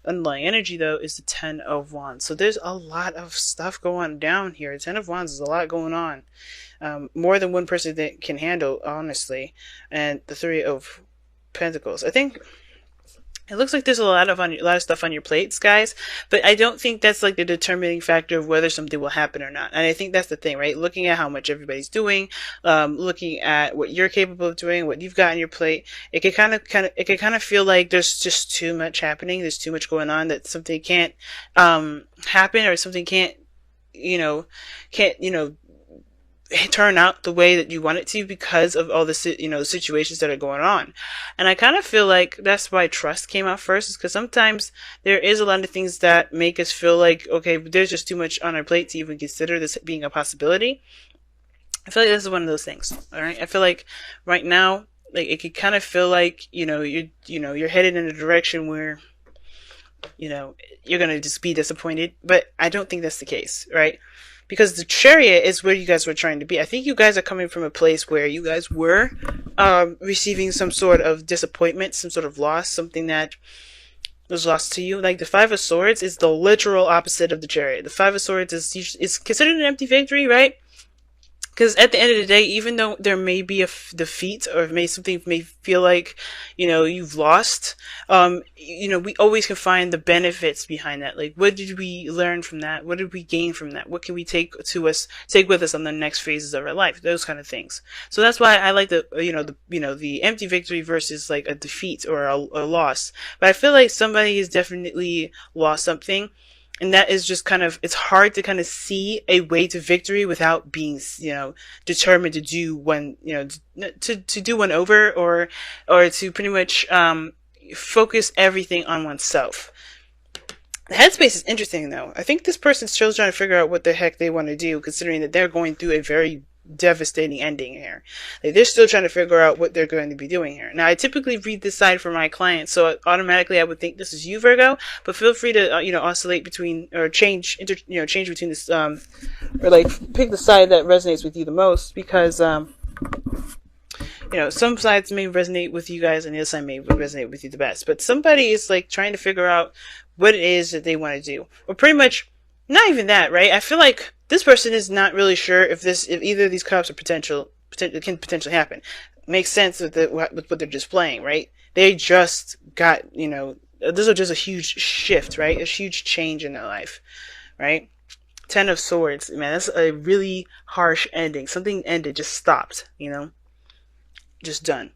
underlying energy though is the Ten of Wands. So there's a lot of stuff going down here. Ten of Wands is a lot going on, more than one person that can handle, honestly. And the Three of Pentacles. I think it looks like there's a lot of stuff on your plates, guys, but I don't think that's like the determining factor of whether something will happen or not. And I think that's the thing, right? Looking at how much everybody's doing, looking at what you're capable of doing, what you've got on your plate, it could kind of feel like there's just too much happening. There's too much going on that something can't happen, or something can't turn out the way that you want it to because of all the situations that are going on. And I kind of feel like that's why trust came out first, is because sometimes there is a lot of things that make us feel like, okay, there's just too much on our plate to even consider this being a possibility. I feel like this is one of those things. All right, I feel like right now, like, it could kind of feel like you're headed in a direction where you're gonna just be disappointed, but I don't think that's the case, right? Because the Chariot is where you guys were trying to be. I think you guys are coming from a place where you guys were receiving some sort of disappointment, some sort of loss, something that was lost to you. Like the Five of Swords is the literal opposite of the Chariot. The Five of Swords is considered an empty victory, right? Because at the end of the day, even though there may be a defeat, or something may feel like, you've lost, we always can find the benefits behind that. Like, what did we learn from that? What did we gain from that? What can we take with us on the next phases of our life? Those kind of things. So that's why I like the empty victory versus like a defeat or a loss. But I feel like somebody has definitely lost something. And that is just it's hard to kind of see a way to victory without being, determined to do one, to do one over, or to pretty much, focus everything on oneself. The headspace is interesting though. I think this person's still trying to figure out what the heck they want to do, considering that they're going through a very devastating ending here. Like, they're still trying to figure out what they're going to be doing here. Now, I typically read this side for my clients, so automatically I would think this is you, Virgo, but feel free to oscillate between, or change between this, or like pick the side that resonates with you the most, because some sides may resonate with you guys and the other side may resonate with you the best. But somebody is like trying to figure out what it is that they want to do, or pretty much not even that, right? I feel like this person is not really sure if either of these cups are can potentially happen. Makes sense with what they're displaying, right? They just got, this is just a huge shift, right? A huge change in their life, right? Ten of Swords, man, that's a really harsh ending. Something ended, just stopped, just done.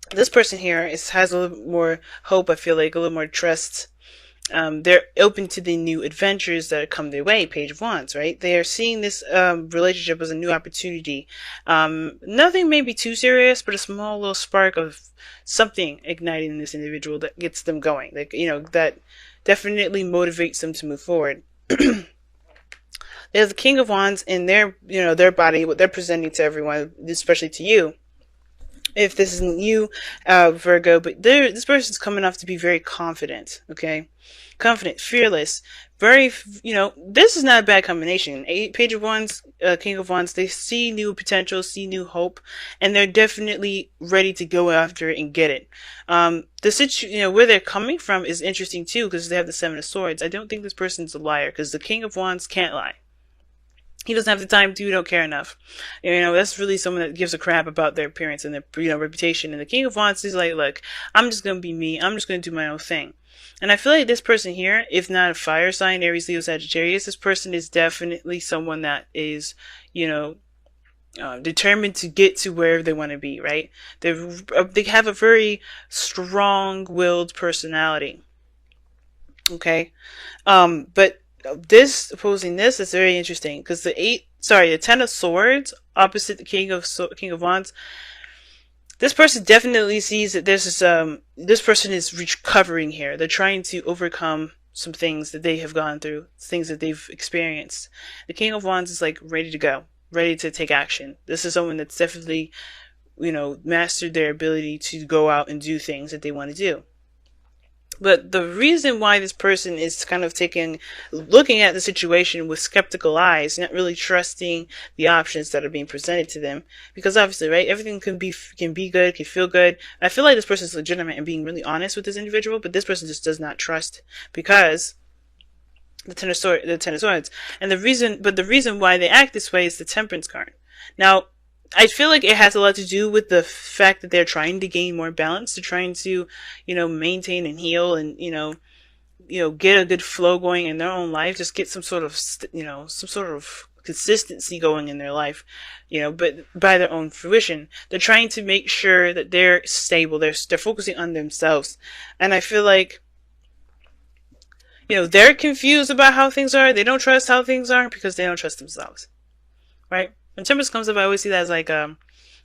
This person here has a little more hope, I feel like, a little more trust. They're open to the new adventures that come their way. Page of Wands, right? They are seeing this relationship as a new opportunity. Nothing may be too serious, but a small little spark of something igniting in this individual that gets them going. Like, that definitely motivates them to move forward. There's the King of Wands in their body, what they're presenting to everyone, especially to you. If this isn't you, Virgo, but this person's coming off to be very confident, okay? Confident, fearless, very, this is not a bad combination. Page of Wands, King of Wands, they see new potential, see new hope, and they're definitely ready to go after it and get it. Where they're coming from is interesting too, because they have the Seven of Swords. I don't think this person's a liar, because the King of Wands can't lie. He doesn't have the time to, don't care enough. That's really someone that gives a crap about their appearance and their, reputation. And the King of Wands is like, look, I'm just going to be me. I'm just going to do my own thing. And I feel like this person here, if not a fire sign, Aries, Leo, Sagittarius, this person is definitely someone that is, determined to get to where they want to be, right? They have a very strong-willed personality. Okay? But this opposing this is very interesting, because the Ten of Swords opposite the King of Wands. This person definitely sees that this person is recovering here. They're trying to overcome some things that they have gone through, things that they've experienced. The King of Wands is like ready to go, ready to take action. This is someone that's definitely, mastered their ability to go out and do things that they want to do. But the reason why this person is kind of looking at the situation with skeptical eyes, not really trusting the options that are being presented to them, because obviously, right, everything can be good, can feel good. I feel like this person is legitimate and being really honest with this individual, but this person just does not trust because the Ten of Swords, and the reason why they act this way is the Temperance card. Now, I feel like it has a lot to do with the fact that they're trying to gain more balance. They're trying to, maintain and heal and, get a good flow going in their own life. Just get some sort of, some sort of consistency going in their life, but by their own fruition. They're trying to make sure that they're stable. They're focusing on themselves. And I feel like, they're confused about how things are. They don't trust how things are because they don't trust themselves. Right? When Temperance comes up, I always see that as like, I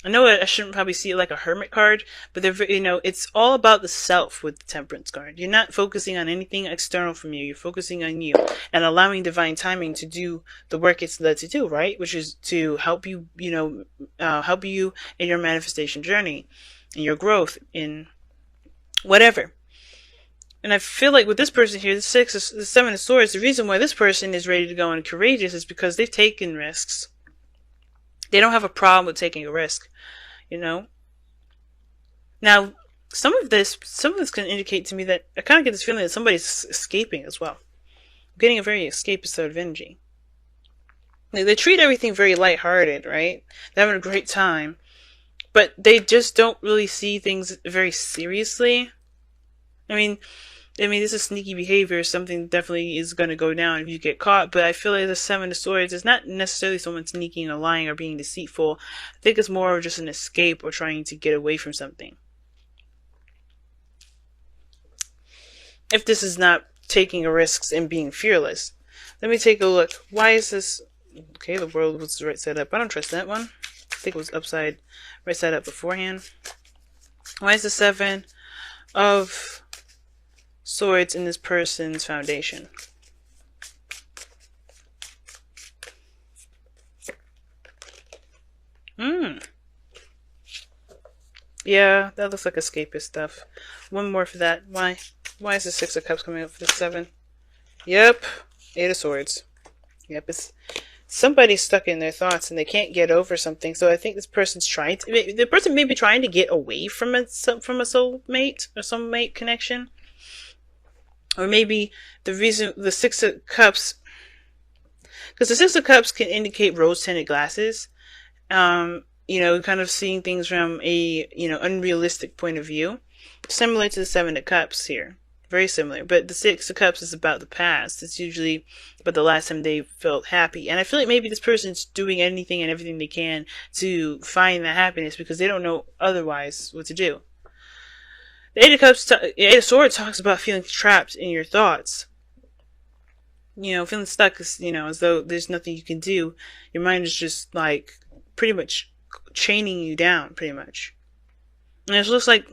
know I shouldn't probably see it like a hermit card, but it's all about the self with the Temperance card. You're not focusing on anything external from you. You're focusing on you and allowing divine timing to do the work it's led to do, right? Which is to help you, help you in your manifestation journey, in your growth, in whatever. And I feel like with this person here, the Seven of Swords, the reason why this person is ready to go and courageous is because they've taken risks. They don't have a problem with taking a risk, Now, some of this can indicate to me that I kind of get this feeling that somebody's escaping as well. I'm getting a very escapist sort of energy. They treat everything very lighthearted, right? They're having a great time, but they just don't really see things very seriously. I mean, this is sneaky behavior. Something definitely is going to go down if you get caught. But I feel like the Seven of Swords is not necessarily someone sneaking or lying or being deceitful. I think it's more of just an escape or trying to get away from something. If this is not taking risks and being fearless. Let me take a look. Why is this... Okay, the world was right side up. I don't trust that one. I think it was right side up beforehand. Why is the Seven of Swords in this person's foundation? Yeah, that looks like escapist stuff. One more for that. Why is the Six of Cups coming up for the Seven? Yep. Eight of Swords. Yep, it's somebody's stuck in their thoughts and they can't get over something. So I think this person's the person may be trying to get away from a soulmate or soulmate connection. Or maybe the reason the Six of Cups, because the Six of Cups can indicate rose-tinted glasses. Kind of seeing things from a, unrealistic point of view. Similar to the Seven of Cups here. Very similar. But the Six of Cups is about the past. It's usually about the last time they felt happy. And I feel like maybe this person's doing anything and everything they can to find that happiness because they don't know otherwise what to do. The Eight of Swords talks about feeling trapped in your thoughts. Feeling stuck is, as though there's nothing you can do. Your mind is just like pretty much chaining you down, pretty much. And it looks like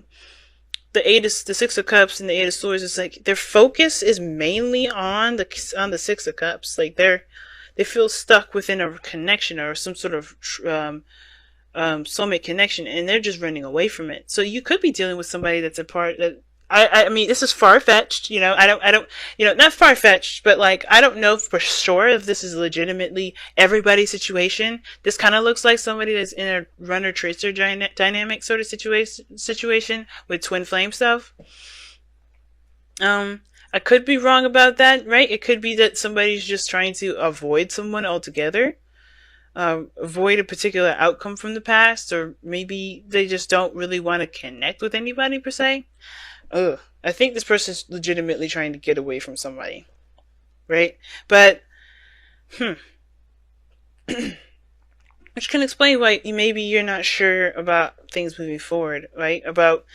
the Six of Cups and the Eight of Swords is like their focus is mainly on the Six of Cups. Like they feel stuck within a connection or some sort of soulmate connection, and they're just running away from it. So you could be dealing with somebody that's a part that I mean, this is far-fetched, I don't, not far-fetched, but like, I don't know for sure if this is legitimately everybody's situation. This kind of looks like somebody that's in a runner-tracer dynamic sort of situation with twin flame stuff. I could be wrong about that, right? It could be that somebody's just trying to avoid someone altogether. Avoid a particular outcome from the past, or maybe they just don't really want to connect with anybody per se. I think this person's legitimately trying to get away from somebody, right? But, which can explain why maybe you're not sure about things moving forward, right? About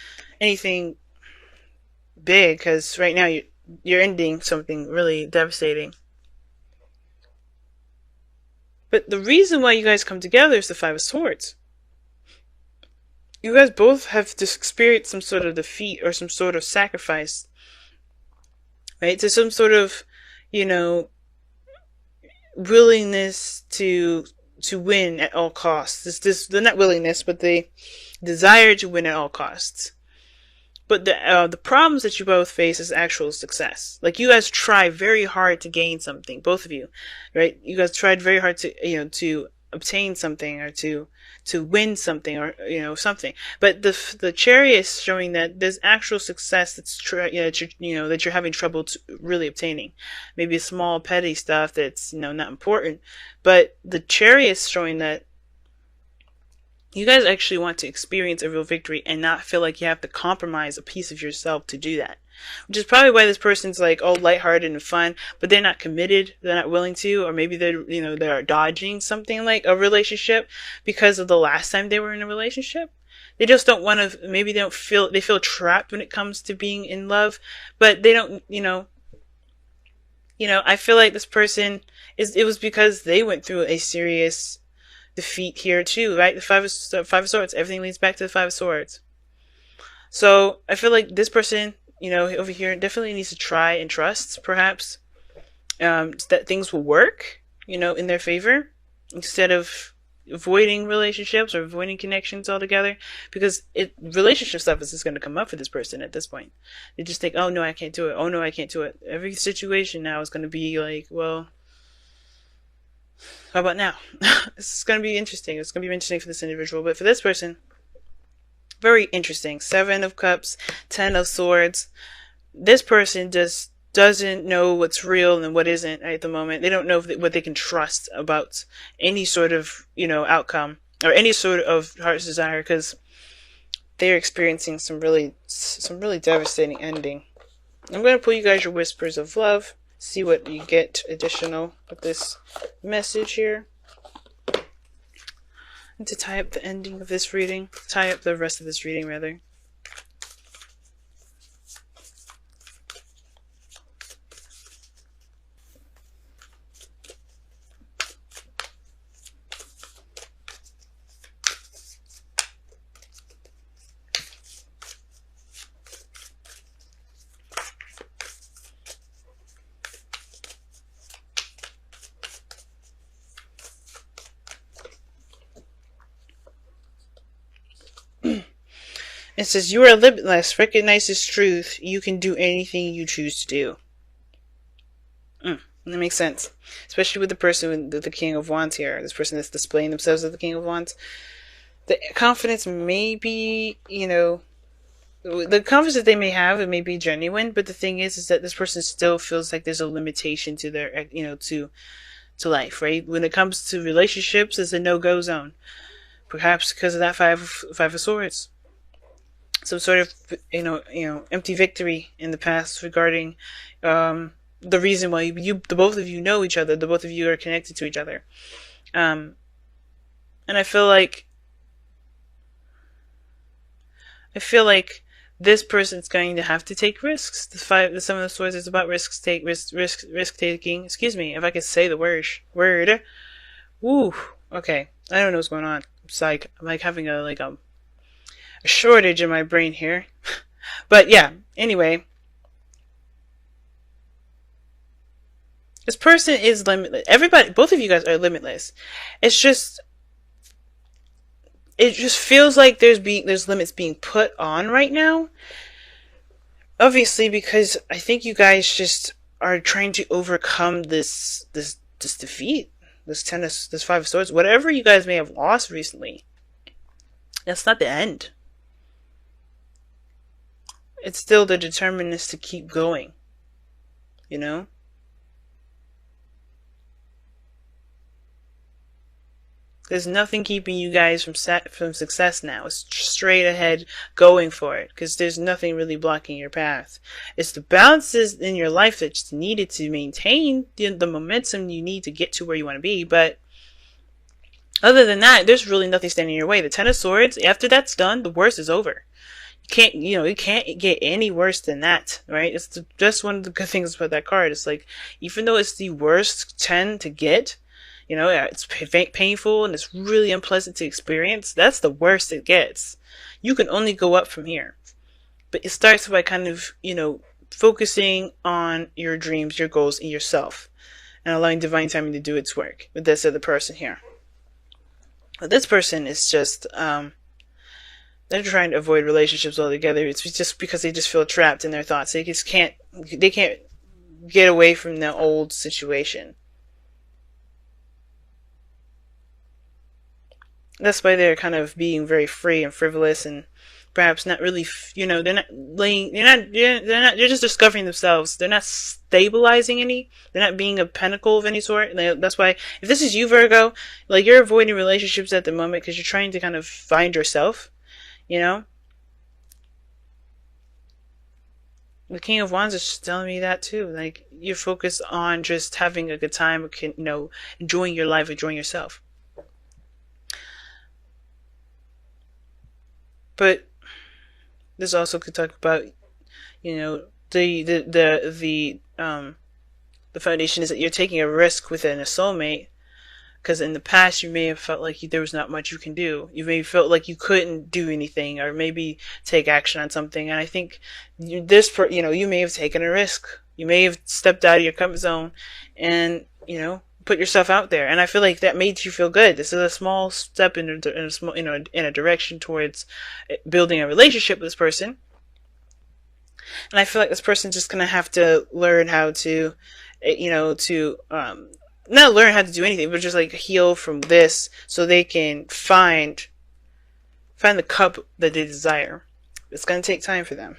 anything big, because right now you're ending something really devastating. But the reason why you guys come together is the Five of Swords. You guys both have just experienced some sort of defeat or some sort of sacrifice, right? To some sort of, willingness to win at all costs. The not willingness, but the desire to win at all costs. But the problems that you both face is actual success. Like, you guys try very hard to gain something, both of you, right? You guys tried very hard to, to obtain something, or to win something, or, something. But the Chariot is showing that there's actual success that's that you're having trouble really obtaining. Maybe small petty stuff that's, not important. But the Chariot is showing that you guys actually want to experience a real victory and not feel like you have to compromise a piece of yourself to do that. Which is probably why this person's like all lighthearted and fun, but they're not committed, they're not willing to, or maybe they're dodging something like a relationship because of the last time they were in a relationship. They just don't want to, maybe they feel trapped when it comes to being in love, but they don't, I feel like this person it was because they went through a serious defeat here too, right? The five of Swords. Everything leads back to the Five of Swords. So I feel like this person, over here, definitely needs to try and trust, perhaps, that things will work, in their favor, instead of avoiding relationships or avoiding connections altogether, because relationship stuff is just going to come up for this person at this point. They just think, oh no, I can't do it. Oh no, I can't do it. Every situation now is going to be like, well, how about now? This is going to be interesting. It's going to be interesting for this individual. But for this person, very interesting. 7 of Cups, 10 of Swords. This person just doesn't know what's real and what isn't at the moment. They don't know what they can trust about any sort of, outcome or any sort of heart's desire, because they're experiencing some really devastating ending. I'm going to pull you guys your whispers of love. See what you get additional with this message here. And to tie up the ending of this reading, tie up the rest of this reading, rather. It says, you are limitless. Recognize this truth. You can do anything you choose to do. That makes sense. Especially with the person with the King of Wands here. This person that's displaying themselves as the King of Wands. The confidence may be, the confidence that they may have, it may be genuine. But the thing is that this person still feels like there's a limitation to their, to life, right? When it comes to relationships, it's a no-go zone. Perhaps because of that five of Swords. Some sort of, empty victory in the past regarding the reason why the both of you know each other, the both of you are connected to each other. And I feel like this person's going to have to take risks. The 7 of Swords is about risk taking. Excuse me, if I could say the word. Woo. Okay, I don't know what's going on. It's like I'm like having a shortage in my brain here. But yeah, anyway, this person is limitless. Everybody, both of you guys are limitless. It just feels like there's limits being put on right now. Obviously, because I think you guys just are trying to overcome this defeat, this 5 of Swords, whatever you guys may have lost recently. That's not the end. It's still the determinedness to keep going. There's nothing keeping you guys from success now. It's straight ahead going for it, because there's nothing really blocking your path. It's the balances in your life that's needed to maintain the momentum you need to get to where you want to be. But other than that, there's really nothing standing in your way. The 10 of Swords, after that's done, the worst is over. It can't get any worse than that, right? It's just one of the good things about that card. It's like, even though it's the worst 10 to get, it's painful and it's really unpleasant to experience, that's the worst it gets. You can only go up from here. But it starts by kind of, focusing on your dreams, your goals, and yourself, and allowing divine timing to do its work with this other person here. But this person is just, They're trying to avoid relationships altogether. It's just because they just feel trapped in their thoughts. They can't get away from the old situation. That's why they're kind of being very free and frivolous, and perhaps not really, they're not laying, they're just discovering themselves. They're not stabilizing any. They're not being a pinnacle of any sort. That's why, if this is you, Virgo, like, you're avoiding relationships at the moment because you're trying to kind of find yourself, you know? The King of Wands is telling me that too. Like, you're focused on just having a good time, enjoying your life, enjoying yourself. But this also could talk about, the foundation is that you're taking a risk within a soulmate, because in the past you may have felt like there was not much you can do. You may have felt like you couldn't do anything, or maybe take action on something. And I think you may have taken a risk. You may have stepped out of your comfort zone, and put yourself out there. And I feel like that made you feel good. This is a small step in a direction towards building a relationship with this person. And I feel like this person's just gonna have to learn how to, not learn how to do anything, but just like heal from this, so they can find the cup that they desire. It's gonna take time for them.